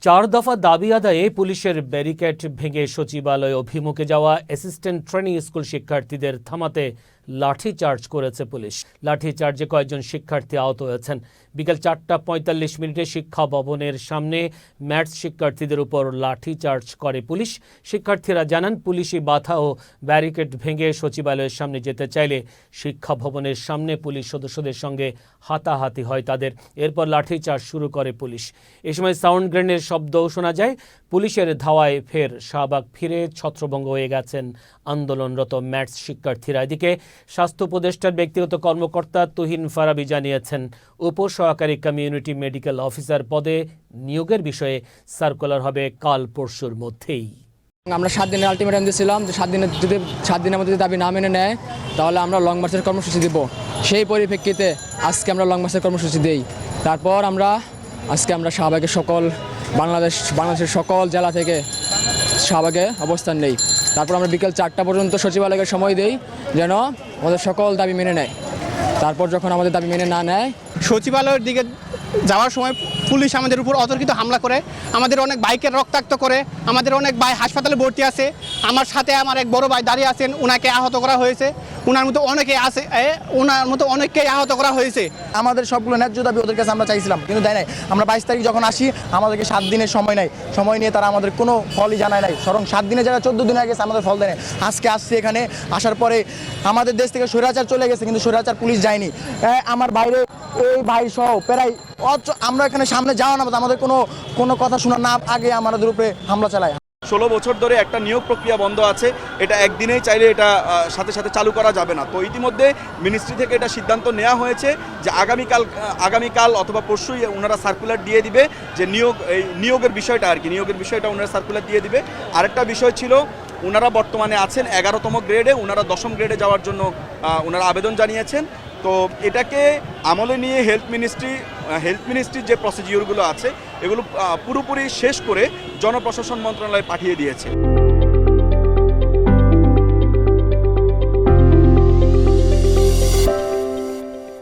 চার দফা দাবি আদায়ে পুলিশের ব্যারিকেড ভেঙে সচিবালয় অভিমুখে যাওয়া অ্যাসিস্ট্যান্ট ট্রেনিং স্কুল শিক্ষার্থীদের থামাতে লাঠিচার্জ করেছে পুলিশ। লাঠিচার্জে কয়েকজন শিক্ষার্থী আহত হয়েছেন। বিকেল ৪:৪৫ শিক্ষা ভবনের সামনে ম্যাথস শিক্ষার্থীদের উপর লাঠিচার্জ করে পুলিশ। শিক্ষার্থীরা জানান, পুলিশি বাধা ও ব্যারিকেড ভেঙে সচিবালয়ের সামনে যেতে চাইলে শিক্ষা ভবনের সামনে পুলিশ সদস্যদের সঙ্গে হাতাহাতি হয় তাদের। এরপর লাঠিচার্জ শুরু করে পুলিশ। এ সময় সাউন্ড গ্রেনেডের শব্দও শোনা যায়। পুলিশের ধাওয়ায় ফের শাহবাগ ফিরে ছত্রভঙ্গ হয়ে গেছেন আন্দোলনরত ম্যাথস শিক্ষার্থীরা। এদিকে স্বাস্থ্য উপদেষ্টার ব্যক্তিগত কর্মকর্তা তুহিন ফারাবি জানিয়েছেন, উপসহকারী কমিউনিটি মেডিকেল অফিসার পদে নিয়োগের বিষয়ে সার্কুলার হবে কাল পরশুর মধ্যেই। আমরা 7 দিনের আলটিমেটাম দিয়েছিলাম যে 7 দিনের মধ্যে যদি দাবি না মেনে নেয় তাহলে আমরা লং মার্চের কর্মসূচি দেব। সেই পরিপ্রেক্ষিতে আজকে আমরা লং মার্চের কর্মসূচি দেই। তারপর আজকে আমরা শাহবাগের বাংলাদেশের সকল জেলা থেকে শাহবাগে অবস্থান নেই। তারপর আমরা বিকেল 4টা পর্যন্ত সচিবালয়ের সময় দেই যেন আমাদের সকল দাবি মেনে নেয়। তারপর যখন আমাদের দাবি মেনে না নেয়, সচিবালয়ের দিকে যাওয়ার সময় পুলিশ আমাদের উপর অতর্কিত হামলা করে, আমাদের অনেক বাইকের রক্তাক্ত করে, আমাদের অনেক ভাই হাসপাতালে ভর্তি আছে। আমার সাথে আমার এক বড় ভাই দাঁড়িয়ে আছেন, ওনাকে আহত করা হয়েছে। ওনার মতো অনেককেই আহত করা হয়েছে। আমাদের সবগুলো ন্যায্য দাবি ওদের কাছে আমরা চাইছিলাম, কিন্তু দেয় নাই। আমরা 22 তারিখ যখন আসি, আমাদেরকে 7 দিনের সময় নেয়। সময় নিয়ে তারা আমাদের কোনো ফলই জানায় নাই, বরং 7 দিনে যারা 14 দিন আগে গেছে আমাদের ফল দেয় নাই। আজকে আসছি, এখানে আসার পরে আমাদের দেশ থেকে স্বৈরাচার চলে গেছে, কিন্তু স্বৈরাচার পুলিশ যায়নি। আমার বাইরে এই ভাই সহ প্রায় আমরা এখানে সামনে যাওয়া না, আমাদের কোনো কথা শোনার না আগে আমাদের উপরে হামলা চালায়। 16 বছর ধরে একটা নিয়োগ প্রক্রিয়া বন্ধ আছে, এটা একদিনেই চাইলে এটা সাথে সাথে চালু করা যাবে না। তো ইতিমধ্যে মিনিস্ট্রি থেকে এটা সিদ্ধান্ত নেওয়া হয়েছে যে আগামীকাল অথবা পরশুই ওনারা সার্কুলার দিয়ে দিবে যে নিয়োগের বিষয়টা ওনারা সার্কুলার দিয়ে দিবে। আরেকটা বিষয় ছিল, ওনারা বর্তমানে আছেন 11তম গ্রেডে, ওনারা 10ম গ্রেডে যাওয়ার জন্য ওনারা আবেদন জানিয়েছেন। তো এটাকে আমলে নিয়ে হেলথ মিনিস্ট্রির যে প্রসিডিওরগুলো আছে এগুলো পুরোপুরি শেষ করে জনপ্রশাসন মন্ত্রণালয়ে পাঠিয়ে দিয়েছে।